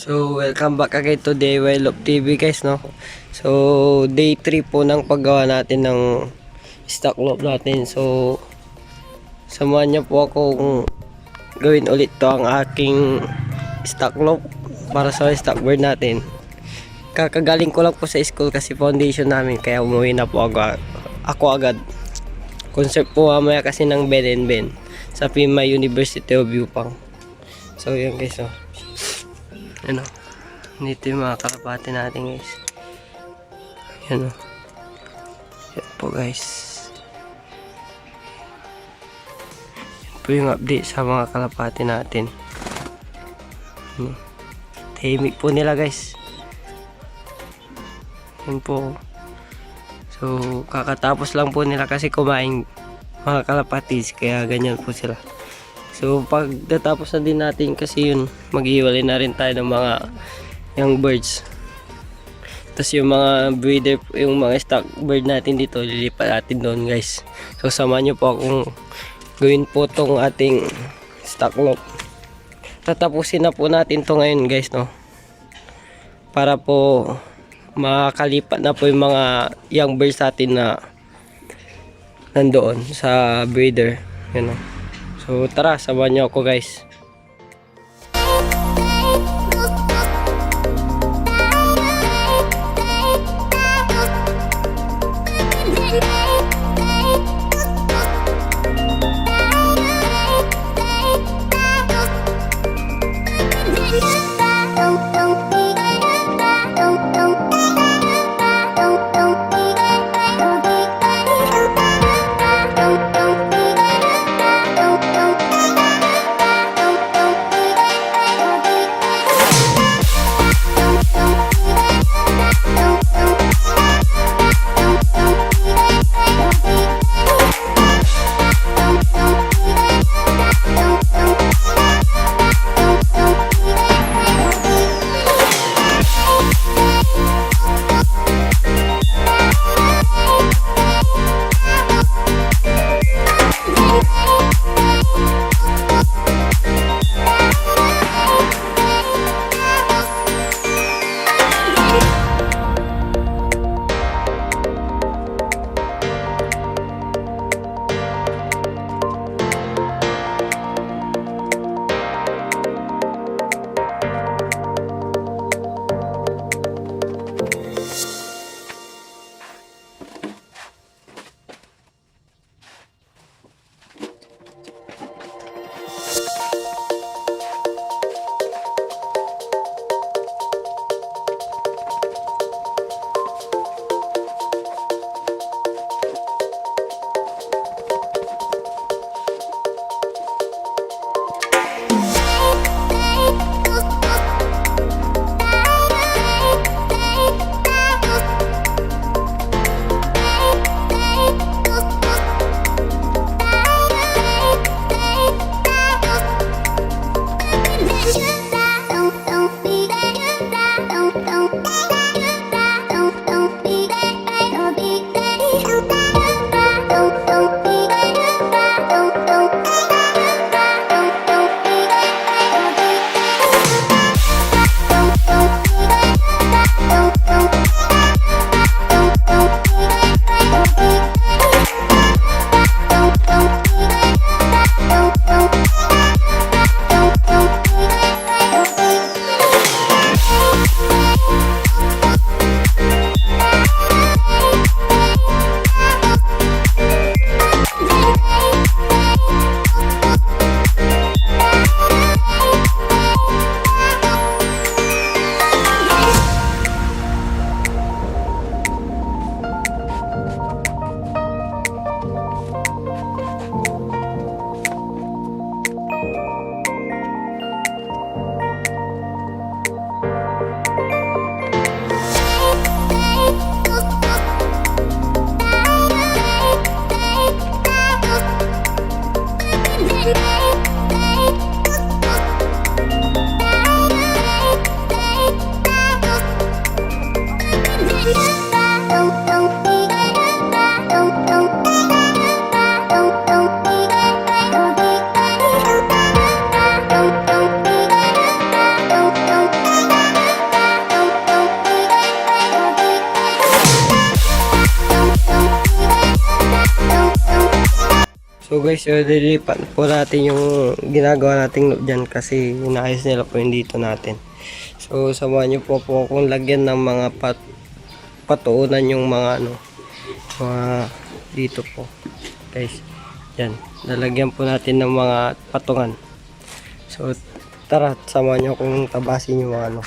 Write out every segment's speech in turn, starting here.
So, welcome back again to DIY Love TV guys, no? So, day 3 po ng paggawa natin ng stock loop natin. So, samahan niyo po akong gawin ulit to ang aking stock loop para sa stock board natin. Kakagaling ko lang po sa school kasi foundation namin, kaya umuwi na po ako agad. Concept po mamaya kasi ng Ben and Ben sa PIMA University of Upang. So, yun guys, no? Ano, dito yung mga kalapati natin guys. Yan o. Yan po guys. Yan po yung update sa mga kalapati natin. Tahimik po nila guys. Yan po. So kakatapos lang po nila kasi kumain mga kalapatis, kaya ganyan po sila. So pag natapos na din natin kasi yun, maghiwalay na rin tayo ng mga young birds. Tapos yung mga breeder, yung mga stock bird natin dito, lilipat natin doon guys. So samahan nyo po akong gawin po tong ating stock loop. Tatapusin na po natin to ngayon guys, no? Para po makalipat na po yung mga young birds natin na nandoon sa breeder. Yun, no? So tara, samahan nyo ako guys. So guys, lilipat po natin yung ginagawa nating loop dyan kasi inaayos nila po yung dito natin. So samahan nyo po akong lagyan ng mga patuunan yung mga mga dito po guys. Yan, lalagyan po natin ng mga patungan. So tara, samahan nyo akong tabasin yung mga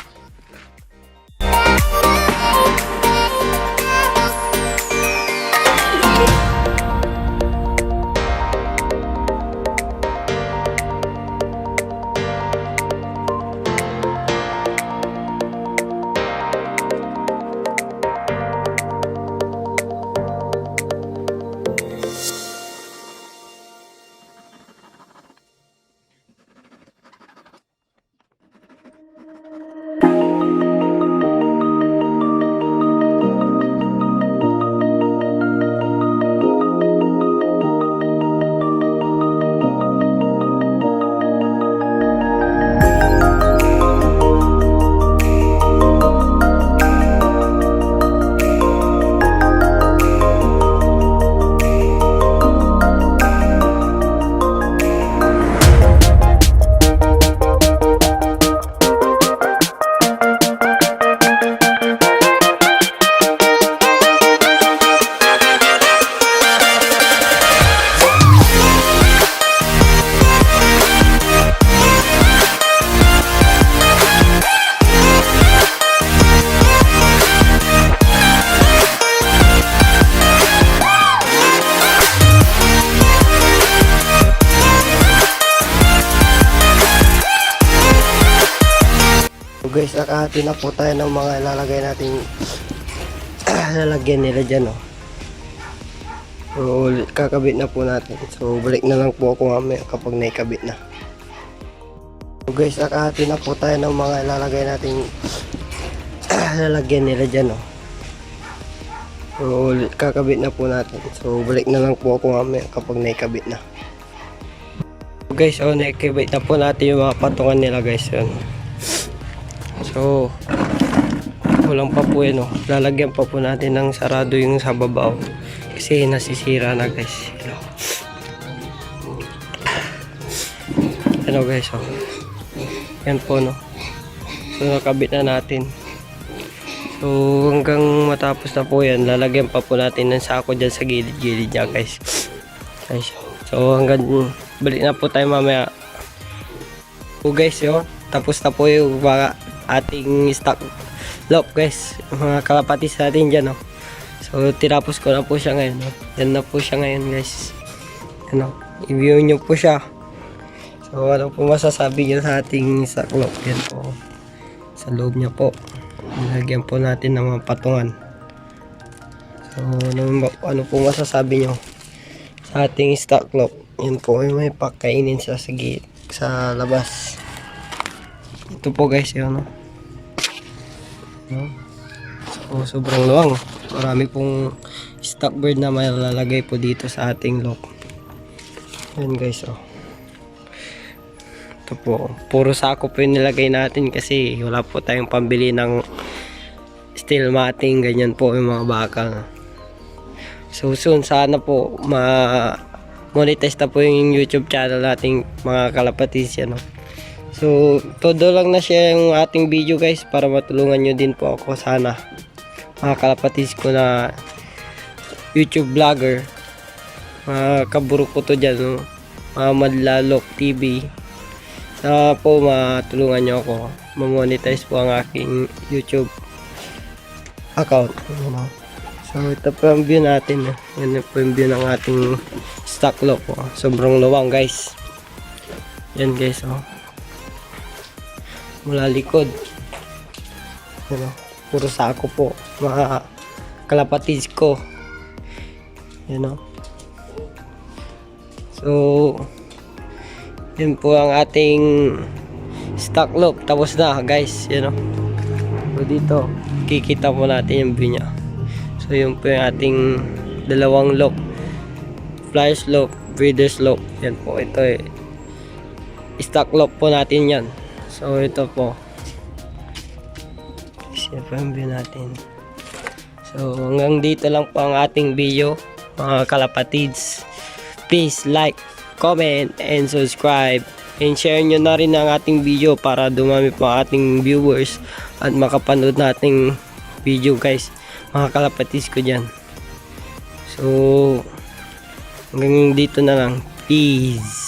guys, nakahati na po tayo ng mga ilalagay nating lalagyan nila dyan So kakabit na po natin. So balik na lang po ako mamaya kapag naikabit na. So guys, nakahati na po tayo ng mga ilalagay nating lalagyan nila dyan So kakabit na po natin. So balik na lang po ako mamaya kapag naikabit na. So guys, naikabit na po natin yung mga patungan nila guys. So kulang pa po yan lalagyan pa po natin ng sarado yung sa babaw kasi nasisira na guys. Guys, yan po so nakabit na natin. So hanggang matapos na po yan, lalagyan pa po natin ng sako dyan sa gilid-gilid niya guys. So hanggang balik na po tayo mamaya po guys. Tapos na po yung mga ating stock loop guys, mga kalapatis natin dyan So tinapos ko na po siya ngayon Yan na po siya ngayon guys. I-view nyo po siya. So ano po masasabi nyo sa ating stock loop? Yan po sa loob niya po, nilagyan po natin ng mga patungan. So ano po masasabi nyo sa ating stock loop? Yan po, may pakainin sa labas. Ito po guys So sobrang luwang. Marami pong stock bird na malalagay po dito sa ating loop. Yan guys Ito po, puro sako po yung nilagay natin kasi wala po tayong pambili ng steel matting, ganyan po yung mga bakal. So soon sana po monetize na po yung YouTube channel nating mga kalapatis So todo lang na siya yung ating video guys, para matulungan nyo din po ako sana, mga kalapatis ko na YouTube vlogger, mga kaburo ko to dyan mga Madlalok TV. Sana po matulungan nyo ako mamonetize po ang aking YouTube account. So ito po yung view natin Yan po yung view ng ating stock loop Sobrang luwang guys. Yan guys mula likod puro sako po mga kalapatis ko So yun po ang ating stock loop. Tapos na guys So dito kikita po natin yung view nya. So yun po yung ating dalawang loop, flyers loop, breeders loop. Yan po, ito stock loop po natin yan. So ito po, siya po yung view natin. So hanggang dito lang po ang ating video mga kalapatids. please like, comment, and subscribe. And share nyo na rin ang ating video para dumami pa ating viewers at makapanood nating video guys, mga kalapatis ko dyan. So hanggang dito na lang. Peace.